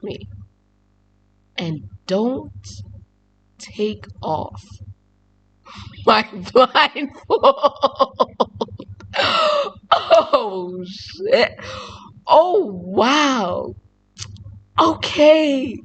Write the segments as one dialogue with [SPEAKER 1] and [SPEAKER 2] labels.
[SPEAKER 1] me. And don't take off my blindfold. Oh, shit. Oh, wow. Okay.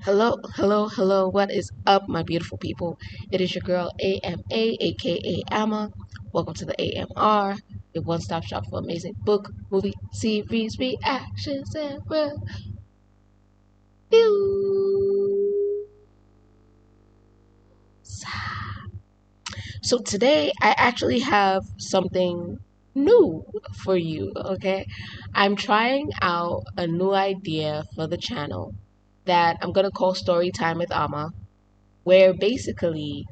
[SPEAKER 1] Hello. What is up, my beautiful people? It is your girl AMA, aka Amma. Welcome to the AMR, your one-stop shop for amazing book, movie, series, reactions, and reviews. So today, I actually have something new for you, okay? I'm trying out a new idea for the channel that I'm gonna call Storytime with Amma, where basically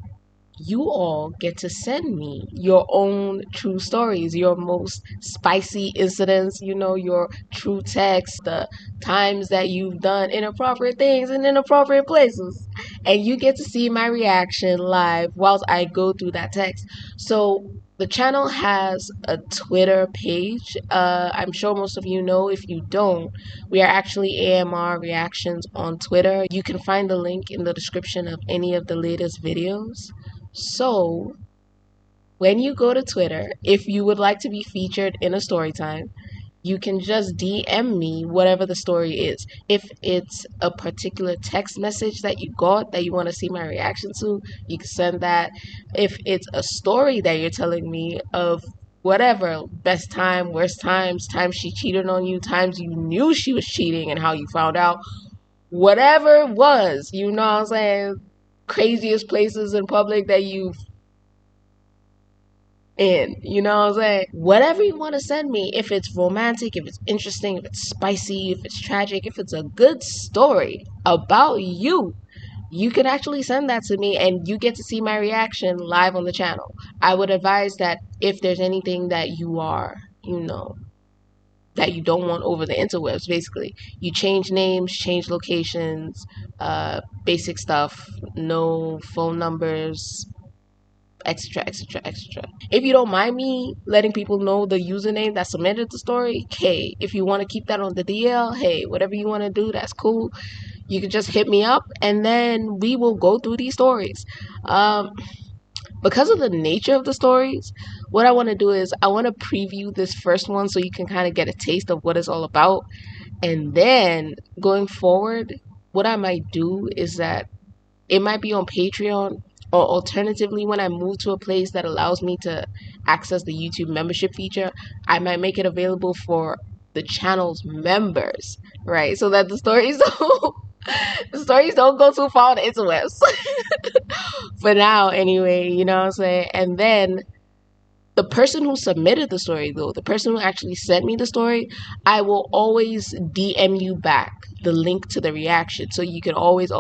[SPEAKER 1] you all get to send me your own true stories, your most spicy incidents, your true text, the times that you've done inappropriate things in inappropriate places. And you get to see my reaction live whilst I go through that text. So the channel has a Twitter page. I'm sure most of you know. If you don't, we are actually AMR Reactions on Twitter. You can find the link in the description of any of the latest videos. So, when you go to Twitter, if you would like to be featured in a story time, you can just DM me whatever the story is. If it's a particular text message that you got that you want to see my reaction to, you can send that. If it's a story that you're telling me of whatever, best time, worst times, times she cheated on you, times you knew she was cheating and how you found out, whatever it was, you know what I'm saying? Craziest places in public that you've you know what I'm saying? Whatever you want to send me, if it's romantic, if it's interesting, if it's spicy, if it's tragic, if it's a good story about you, you can actually send that to me and you get to see my reaction live on the channel. I would advise that if there's anything that you are, that you don't want over the interwebs, basically, you change names, change locations, basic stuff, no phone numbers, etc. If you don't mind me letting people know the username that submitted the story, hey, if you want to keep that on the DL, hey, whatever you want to do, that's cool. You can just hit me up and then we will go through these stories. Because of the nature of the stories, what I want to do is I want to preview this first one so you can kind of get a taste of what it's all about. And then going forward, what I might do is that it might be on Patreon, or alternatively, when I move to a place that allows me to access the YouTube membership feature, I might make it available for the channel's members, right? So that the stories don't go too far on the interwebs. For now, anyway, you know what I'm saying? And then the person who submitted the story, though, the person who actually sent me the story, I will always DM you back the link to the reaction so you can always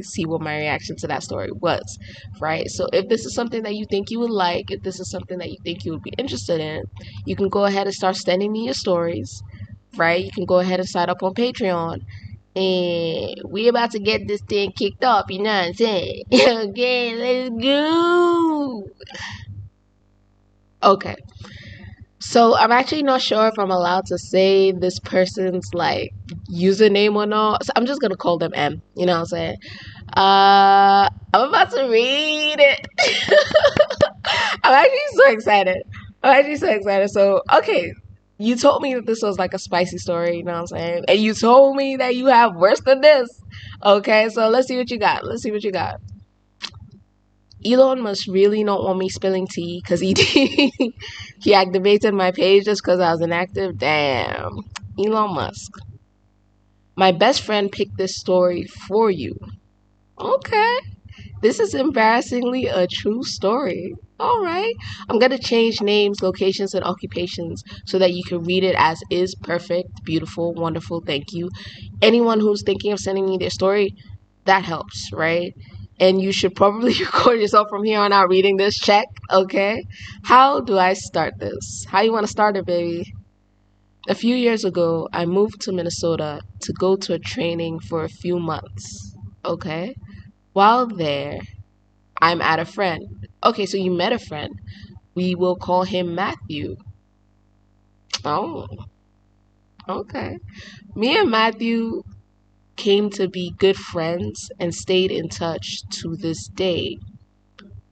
[SPEAKER 1] see what my reaction to that story was, right? So if this is something that you think you would like, if this is something that you think you would be interested in, you can go ahead and start sending me your stories, right? You can go ahead and sign up on Patreon. And we about to get this thing kicked off, you know what I'm saying? Okay, let's go. Okay. So I'm actually not sure if I'm allowed to say this person's username or not. So I'm just gonna call them M. You know what I'm saying? I'm about to read it. I'm actually so excited. So okay, you told me that this was like a spicy story. You know what I'm saying? And you told me that you have worse than this. Okay, so let's see what you got. Elon must really not want me spilling tea because he activated my page just because I was inactive. Damn. Elon Musk. My best friend picked this story for you. Okay. This is embarrassingly a true story. Alright. I'm going to change names, locations, and occupations so that you can read it as is. Perfect, beautiful, wonderful, thank you. Anyone who's thinking of sending me their story, that helps, right? and you should probably record yourself from here on out reading this. Check, okay? How do I start this? How you want to start it, baby? A few years ago, I moved to Minnesota to go to a training for a few months, okay? While there, I'm at a friend. Okay, so you met a friend. We will call him Matthew. Oh, okay. Me and Matthew came to be good friends and stayed in touch to this day.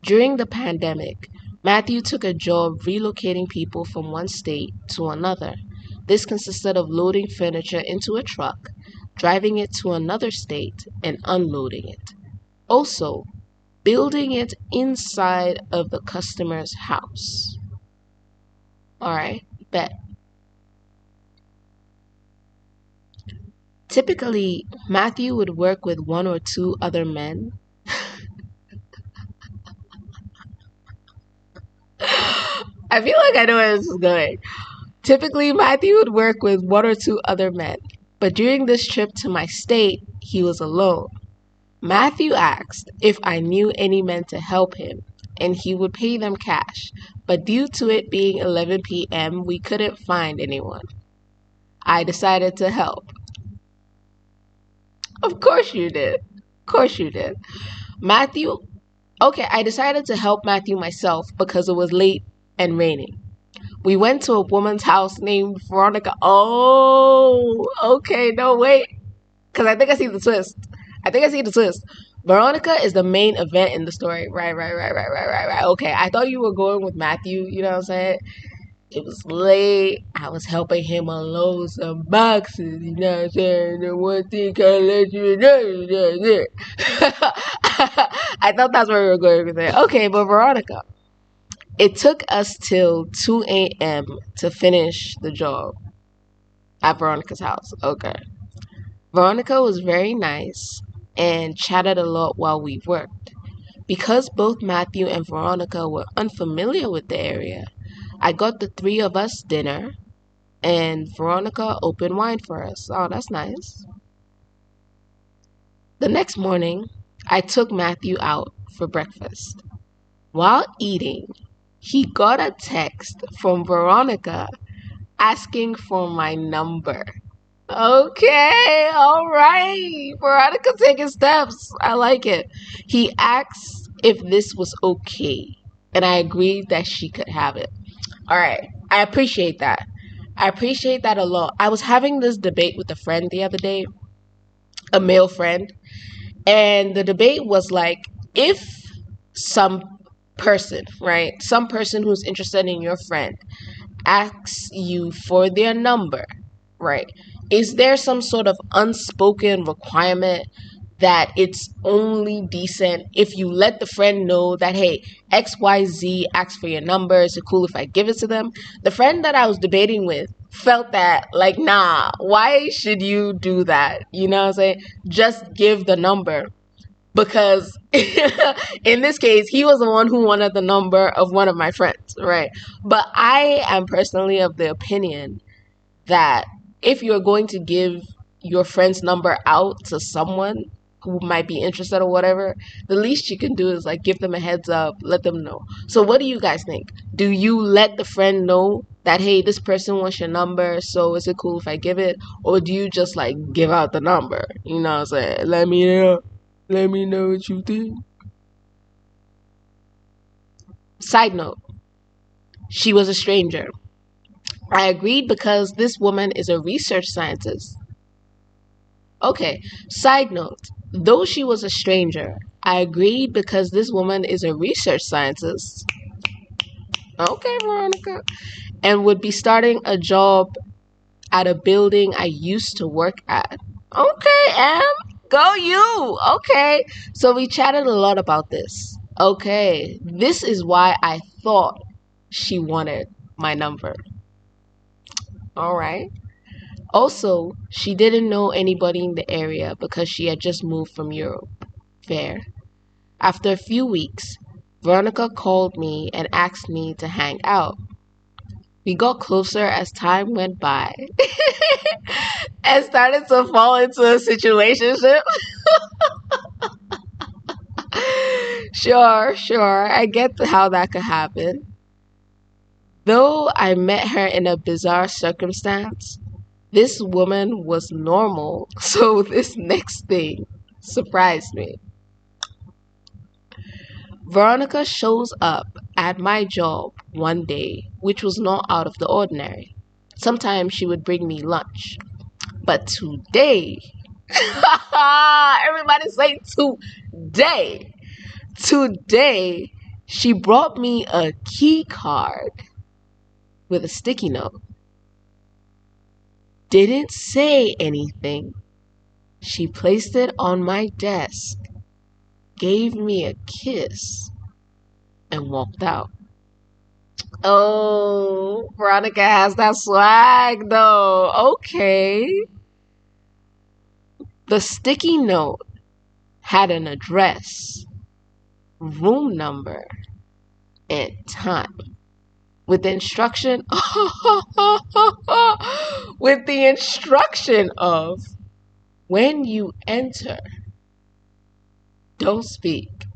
[SPEAKER 1] During the pandemic, Matthew took a job relocating people from one state to another. This consisted of loading furniture into a truck, driving it to another state, and unloading it. Also, building it inside of the customer's house. Alright, bet. Typically, Matthew would work with one or two other men. I feel like I know where this is going. Typically, Matthew would work with one or two other men, but during this trip to my state, he was alone. Matthew asked if I knew any men to help him, and he would pay them cash, but due to it being 11 p.m., we couldn't find anyone. I decided to help. Of course you did. Of course you did. Matthew, okay, I decided to help Matthew myself because it was late and raining. We went to a woman's house named Veronica. Oh, okay, no, wait. Because I think I see the twist. Veronica is the main event in the story. Right. Okay, I thought you were going with Matthew, you know what I'm saying? It was late. I was helping him unload some boxes, you know what I'm saying? And one thing can let you know. I thought that's where we were going with it. Okay, but Veronica. It took us till 2 a.m. to finish the job at Veronica's house. Okay. Veronica was very nice and chatted a lot while we worked. Because both Matthew and Veronica were unfamiliar with the area, I got the three of us dinner and Veronica opened wine for us. Oh, that's nice. The next morning, I took Matthew out for breakfast. While eating, he got a text from Veronica asking for my number. Okay, all right. Veronica taking steps. I like it. He asked if this was okay, and I agreed that she could have it. All right, I appreciate that. I appreciate that a lot. I was having this debate with a friend the other day, a male friend, and the debate was like, if some person, right, some person who's interested in your friend asks you for their number, right, is there some sort of unspoken requirement that it's only decent if you let the friend know that, hey, XYZ asked for your number, is it cool if I give it to them? The friend that I was debating with felt that, like, nah, why should you do that? You know what I'm saying? Just give the number. Because in this case, he was the one who wanted the number of one of my friends, right? But I am personally of the opinion that if you're going to give your friend's number out to someone who might be interested or whatever, the least you can do is like give them a heads up, let them know. So what do you guys think? Do you let the friend know that, hey, this person wants your number, so is it cool if I give it? Or do you just like give out the number? You know what I'm saying? Let me know what you think. Side note, she was a stranger. I agreed because this woman is a research scientist. Okay, side note, though she was a stranger, I agreed because this woman is a research scientist. Okay, Veronica. And would be starting a job at a building I used to work at. Okay, Em. Go you. Okay. So we chatted a lot about this. Okay. This is why I thought she wanted my number. All right. Also, she didn't know anybody in the area because she had just moved from Europe. Fair. After a few weeks, Veronica called me and asked me to hang out. We got closer as time went by and started to fall into a situationship. Sure, sure. I get how that could happen. Though I met her in a bizarre circumstance, this woman was normal. So this next thing surprised me. Veronica shows up at my job one day, which was not out of the ordinary. Sometimes she would bring me lunch. But today, everybody say today. Today, she brought me a key card with a sticky note. Didn't say anything. She placed it on my desk, gave me a kiss, and walked out. Oh, Veronica has that swag though. Okay. The sticky note had an address, room number, and time. With the instruction with the instruction of when you enter, don't speak.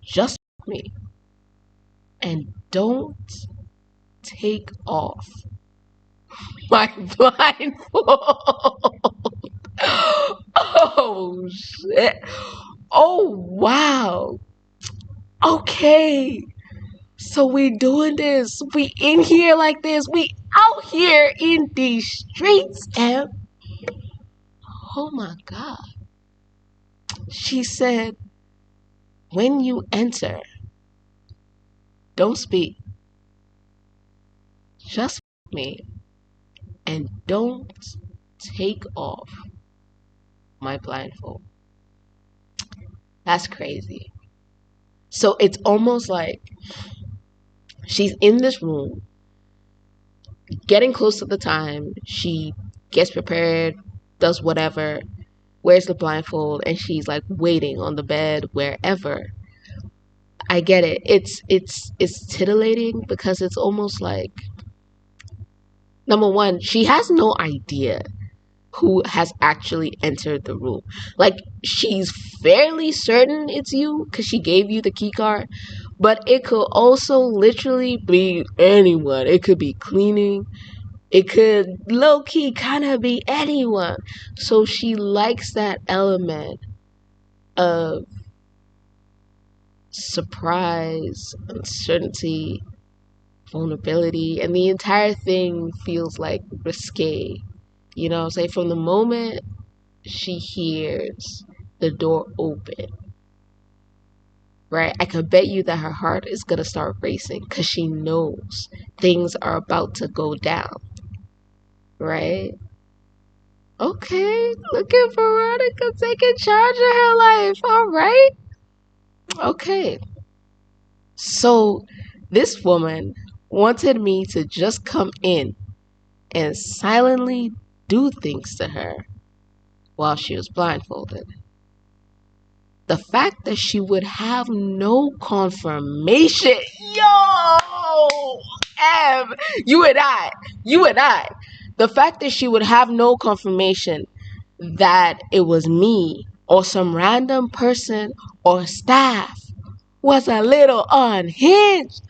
[SPEAKER 1] Just me. And don't take off my blindfold. Oh shit. Oh wow. Okay. So we doing this. We in here like this. We out here in these streets, and oh my God. She said, when you enter, don't speak. Just me. And don't take off my blindfold. That's crazy. So it's almost like she's in this room, getting close to the time. She gets prepared, does whatever, wears the blindfold, and she's like waiting on the bed wherever. I get it. It's titillating because it's almost like, number one, she has no idea who has actually entered the room. Like, she's fairly certain it's you because she gave you the key card, but it could also literally be anyone. It could be cleaning. It could low-key kind of be anyone. So she likes that element of surprise, uncertainty, vulnerability, and the entire thing feels like risque. You know what I'm saying? From the moment she hears the door open, right? I could bet you that her heart is gonna start racing because she knows things are about to go down, right? Okay, look at Veronica taking charge of her life. All right. Okay. So this woman wanted me to just come in and silently do things to her while she was blindfolded. The fact that she would have no confirmation. Yo! Em, you and I. The fact that she would have no confirmation that it was me or some random person or staff was a little unhinged.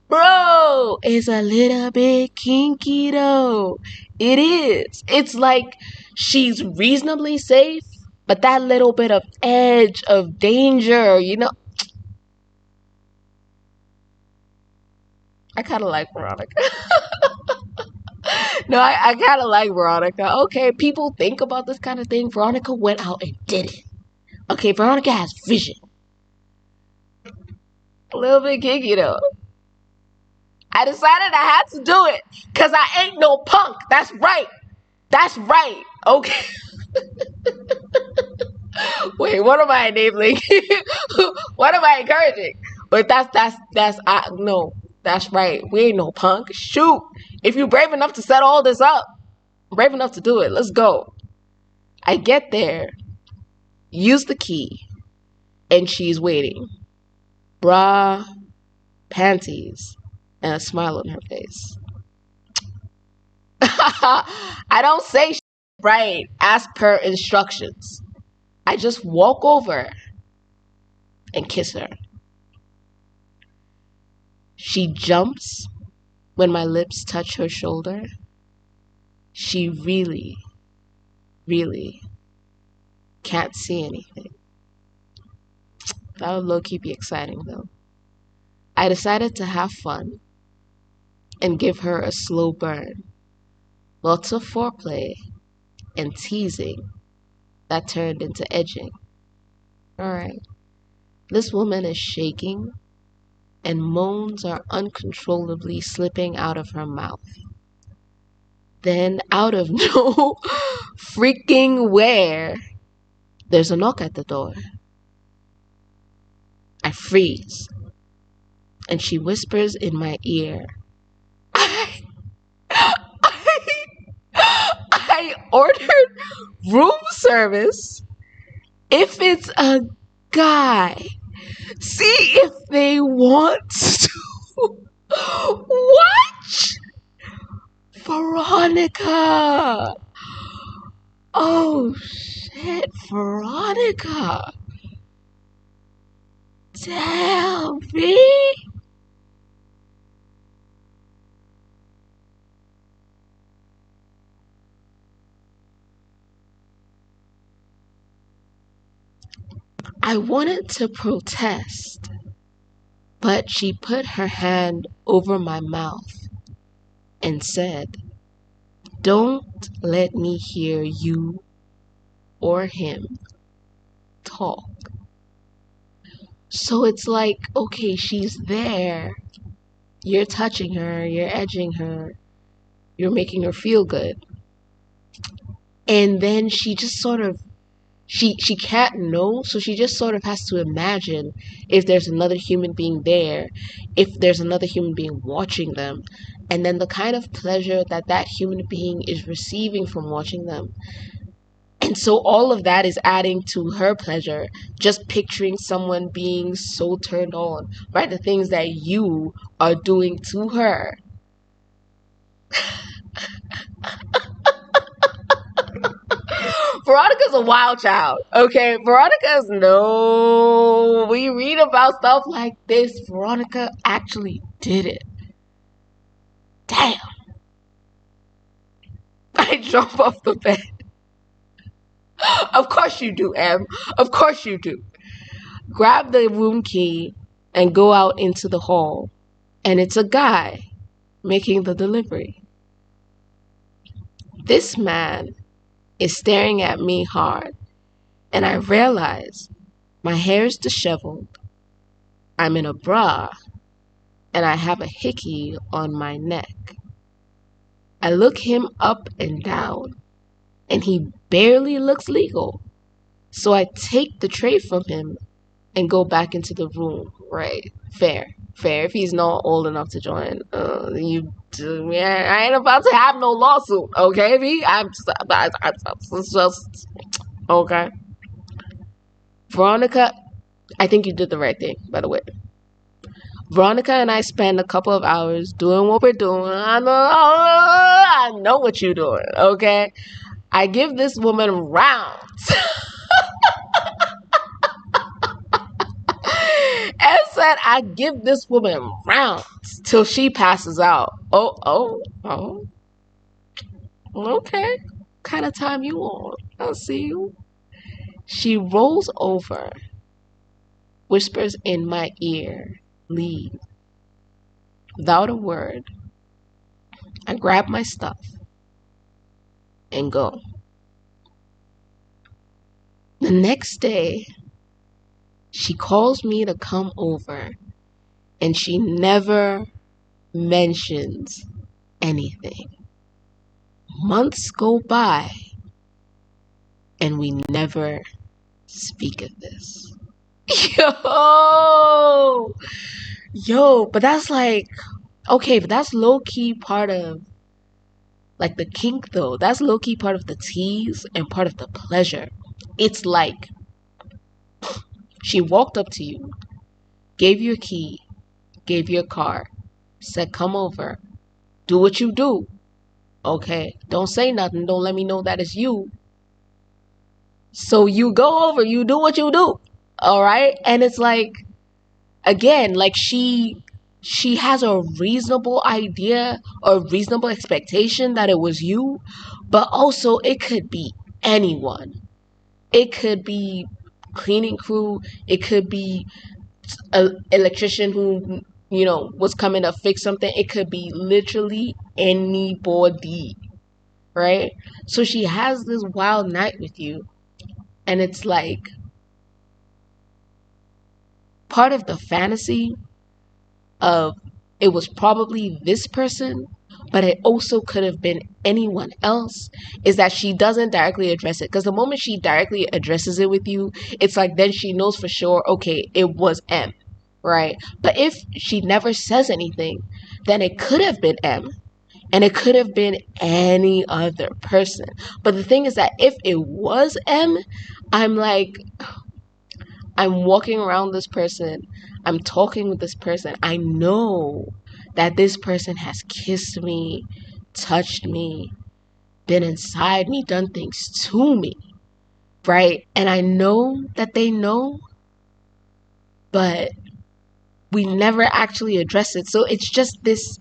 [SPEAKER 1] Bro, it's a little bit kinky though. It is. It's like she's reasonably safe, but that little bit of edge of danger, you know. I kind of like Veronica. No, I kind of like Veronica. Okay, people think about this kind of thing. Veronica went out and did it. Okay, Veronica has vision. A little bit kinky though. I decided I had to do it because I ain't no punk. That's right. That's right. Okay. Wait, what am I enabling? What am I encouraging? But no, that's right. We ain't no punk. Shoot. If you're brave enough to set all this up, I'm brave enough to do it. Let's go. I get there, use the key, and she's waiting. Bra, panties, and a smile on her face. I don't say right as per instructions. I just walk over and kiss her. She jumps when my lips touch her shoulder. She really, really can't see anything. That would low-key be exciting though. I decided to have fun and give her a slow burn. Lots of foreplay and teasing that turned into edging. Alright. This woman is shaking and moans are uncontrollably slipping out of her mouth. Then, out of no freaking where, there's a knock at the door. I freeze, and she whispers in my ear, I ordered room service. If it's a guy, see if they want to watch Veronica. Oh shit, Veronica. Tell me. I wanted to protest, but she put her hand over my mouth and said, "Don't let me hear you or him talk." So it's like, okay, she's there. You're touching her, you're edging her, you're making her feel good. And then she just sort of, she can't know, so she just sort of has to imagine if there's another human being there, if there's another human being watching them, and then the kind of pleasure that that human being is receiving from watching them. And so all of that is adding to her pleasure, just picturing someone being so turned on by the things that you are doing to her. Veronica's a wild child, okay? Veronica's no. We read about stuff like this. Veronica actually did it. Damn. I jump off the bed. Of course you do, Em. Of course you do. Grab the room key and go out into the hall. And it's a guy making the delivery. This man is staring at me hard, and I realize my hair is disheveled, I'm in a bra, and I have a hickey on my neck. I look him up and down, and he barely looks legal. So I take the tray from him and go back into the room. Right, fair. If he's not old enough to join, I ain't about to have no lawsuit, okay? I'm just okay. Veronica, I think you did the right thing, by the way. Veronica and I spend a couple of hours doing what we're doing. I know what you're doing, okay? I give this woman rounds. Ed said I give this woman rounds till she passes out. Oh. Okay. Kind of time you on. I'll see you. She rolls over, whispers in my ear, "Leave." Without a word, I grab my stuff and go. The next day, she calls me to come over, and she never mentions anything. Months go by, and we never speak of this. Yo, but that's like, okay, but that's low-key part of, like, the kink, though. That's low-key part of the tease and part of the pleasure. It's like, she walked up to you, gave you a key, gave you a card, said, "Come over, do what you do." Okay, don't say nothing, don't let me know that it's you. So you go over, you do what you do. All right. And it's like, again, like she has a reasonable idea or reasonable expectation that it was you, but also it could be anyone. It could be cleaning crew, it could be an electrician who, was coming to fix something. It could be literally anybody, right? So she has this wild night with you, and it's like part of the fantasy of it was probably this person, but it also could have been anyone else, is that she doesn't directly address it. Because the moment she directly addresses it with you, it's like then she knows for sure, okay, it was M, right? But if she never says anything, then it could have been M, and it could have been any other person. But the thing is that if it was M, I'm like, I'm walking around this person, I'm talking with this person, I know that this person has kissed me, touched me, been inside me, done things to me, right? And I know that they know, but we never actually address it. So it's just this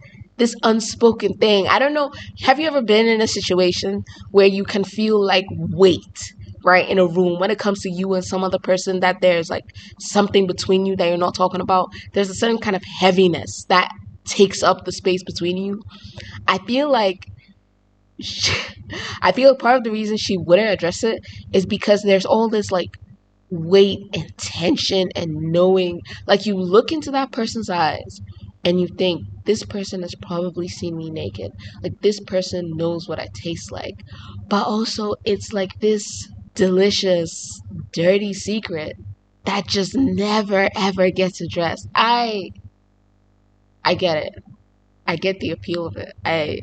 [SPEAKER 1] unspoken thing. I don't know. Have you ever been in a situation where you can feel like weight, right, in a room when it comes to you and some other person, that there's like something between you that you're not talking about? There's a certain kind of heaviness that takes up the space between you. I feel like I feel part of the reason she wouldn't address it is because there's all this like weight and tension and knowing. Like, you look into that person's eyes and you think, this person has probably seen me naked, like this person knows what I taste like. But also it's like this delicious dirty secret that just never ever gets addressed. I get it. I get the appeal of it. I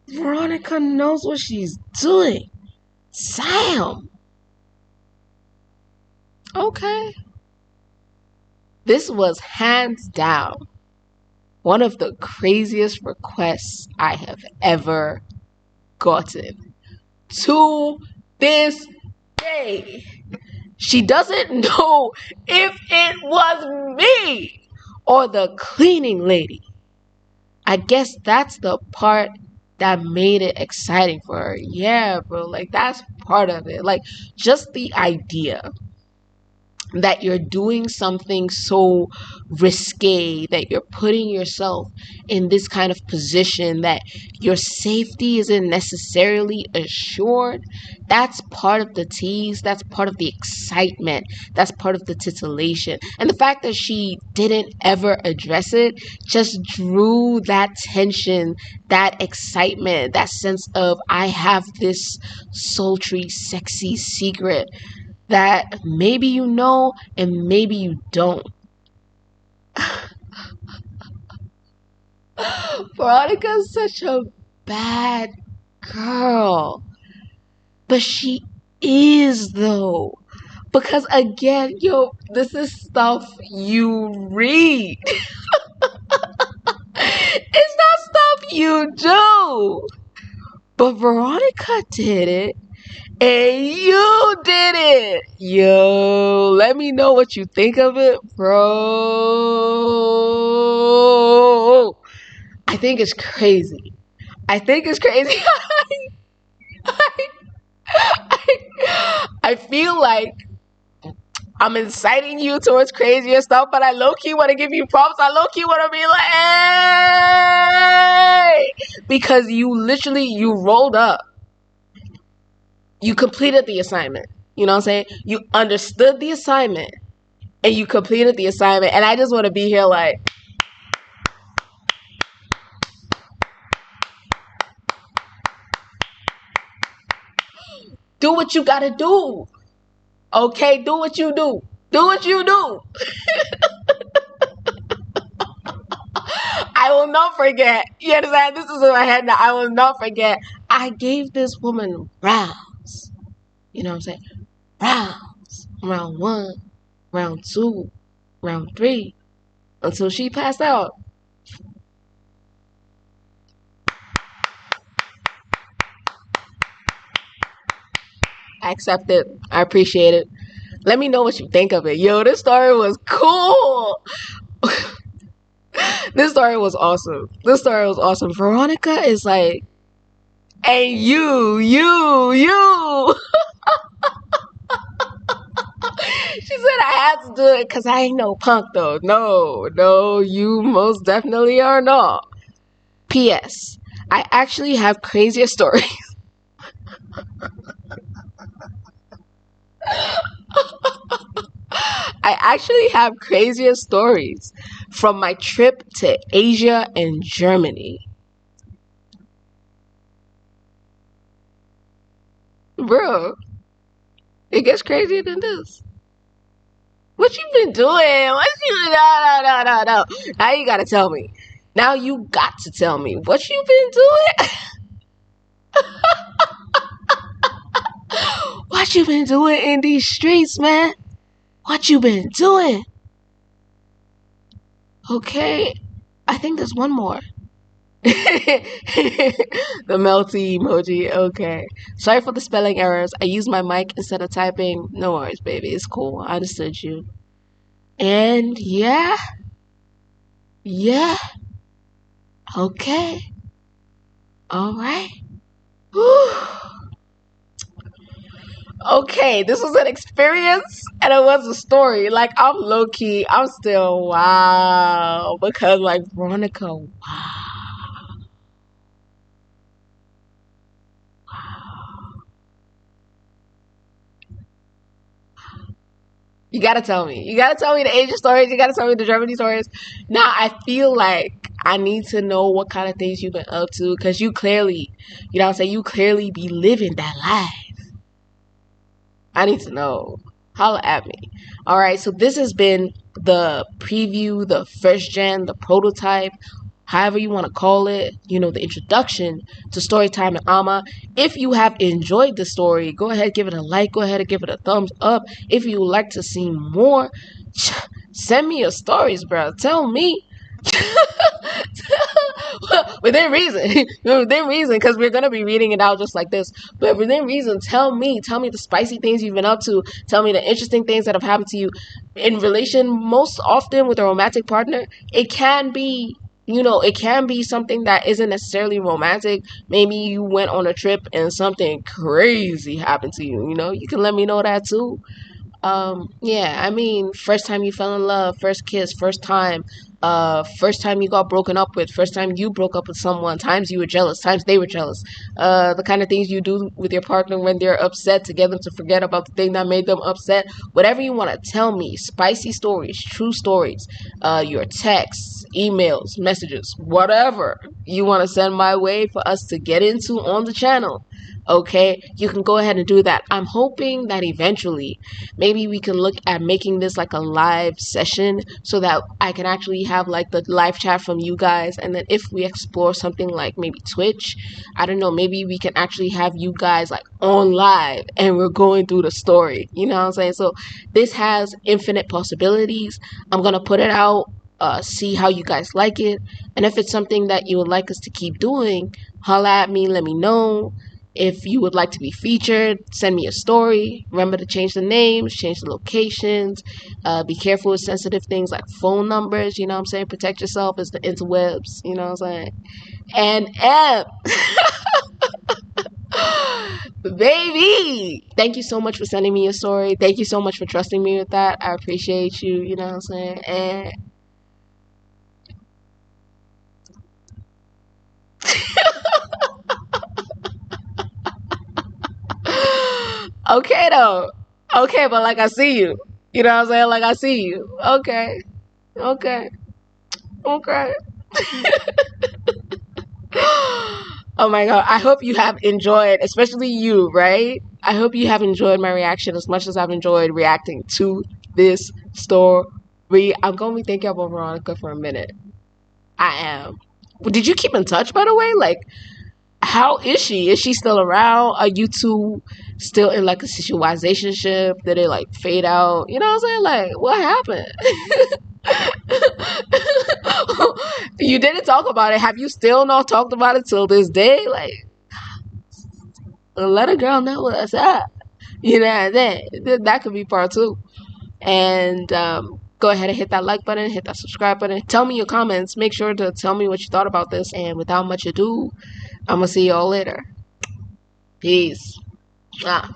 [SPEAKER 1] Veronica knows what she's doing. Sam. Okay. This was hands down one of the craziest requests I have ever gotten. To this day, she doesn't know if it was me or the cleaning lady. I guess that's the part that made it exciting for her. Yeah, bro, like that's part of it. Like, just the idea that you're doing something so risque, that you're putting yourself in this kind of position that your safety isn't necessarily assured. That's part of the tease, that's part of the excitement, that's part of the titillation. And the fact that she didn't ever address it just drew that tension, that excitement, that sense of, I have this sultry, sexy secret that maybe you know and maybe you don't. Veronica's such a bad girl. But she is, though. Because again, yo, this is stuff you read. It's not stuff you do. But Veronica did it. And you did it. Yo, let me know what you think of it, bro. I think it's crazy. I think it's crazy. I feel like I'm inciting you towards crazier stuff, but I low-key want to give you props. I low-key want to be like, hey! Because you rolled up. You completed the assignment. You know what I'm saying? You understood the assignment and you completed the assignment. And I just want to be here like, do what you gotta do. Okay, do what you do. Do what you do. I will not forget. You understand? This is in my head now. I will not forget. I gave this woman rounds. You know what I'm saying? Rounds. Round 1, round 2, round 3, until she passed out. I accept it. I appreciate it. Let me know what you think of it. Yo, this story was cool. This story was awesome. This story was awesome. Veronica is like, hey, you. She said I had to do it because I ain't no punk though. No, you most definitely are not. P.S. I actually have crazier stories. I actually have crazier stories from my trip to Asia and Germany. Bro, it gets crazier than this. What you been doing? No. Now you gotta tell me. Now you got to tell me what you been doing. What you been doing in these streets, man? What you been doing? Okay, I think there's one more. The melty emoji. Okay. Sorry for the spelling errors. I used my mic instead of typing. No worries, baby. It's cool. I understood you. And yeah. Okay. All right. Okay, this was an experience and it was a story. Like, I'm low key, I'm still wow. Because, like, Veronica, wow. You gotta tell me. You gotta tell me the Asian stories. You gotta tell me the Germany stories. Now, I feel like I need to know what kind of things you've been up to. Because you clearly, you know what I'm saying? You clearly be living that life. I need to know. Holla at me. All right, so this has been the preview, the first gen, the prototype, however you want to call it, you know, the introduction to Storytime and Amma. If you have enjoyed the story, go ahead, give it a like, go ahead and give it a thumbs up. If you would like to see more, send me your stories, bro. Tell me. Within reason, because we're gonna be reading it out just like this. But within reason, tell me the spicy things you've been up to. Tell me the interesting things that have happened to you in relation. Most often with a romantic partner, it can be, you know, it can be something that isn't necessarily romantic. Maybe you went on a trip and something crazy happened to you. You know, you can let me know that too. Yeah, I mean, first time you fell in love, first kiss, first time you got broken up with, first time you broke up with someone, times you were jealous, times they were jealous, the kind of things you do with your partner when they're upset to get them to forget about the thing that made them upset, whatever you want to tell me, spicy stories, true stories, your texts, emails, messages, whatever you want to send my way for us to get into on the channel. Okay, you can go ahead and do that. I'm hoping that eventually maybe we can look at making this like a live session so that I can actually have like the live chat from you guys, and then if we explore something like maybe Twitch, I don't know, maybe we can actually have you guys like on live and we're going through the story, you know what I'm saying? So this has infinite possibilities. I'm gonna put it out, see how you guys like it, and if it's something that you would like us to keep doing, holla at me, let me know. If you would like to be featured, send me a story. Remember to change the names, change the locations. Be careful with sensitive things like phone numbers. You know what I'm saying? Protect yourself as the interwebs. You know what I'm saying? And baby, thank you so much for sending me a story. Thank you so much for trusting me with that. I appreciate you. You know what I'm saying? And okay though. Okay, but like I see you. You know what I'm saying? Like I see you. Okay. Okay. Okay. Oh my god. I hope you have enjoyed, especially you, right? I hope you have enjoyed my reaction as much as I've enjoyed reacting to this story. I'm gonna be thinking about Veronica for a minute. I am. Did you keep in touch, by the way? Like, how is she? Is she still around? Are you two still in like a situationship? Did it like fade out? You know what I'm saying? Like, what happened? You didn't talk about it. Have you still not talked about it till this day? Like, let a girl know what's up. You know, that could be part two. And go ahead and hit that like button, hit that subscribe button. Tell me your comments. Make sure to tell me what you thought about this. And without much ado, I'm going to see y'all later. Peace. Ah.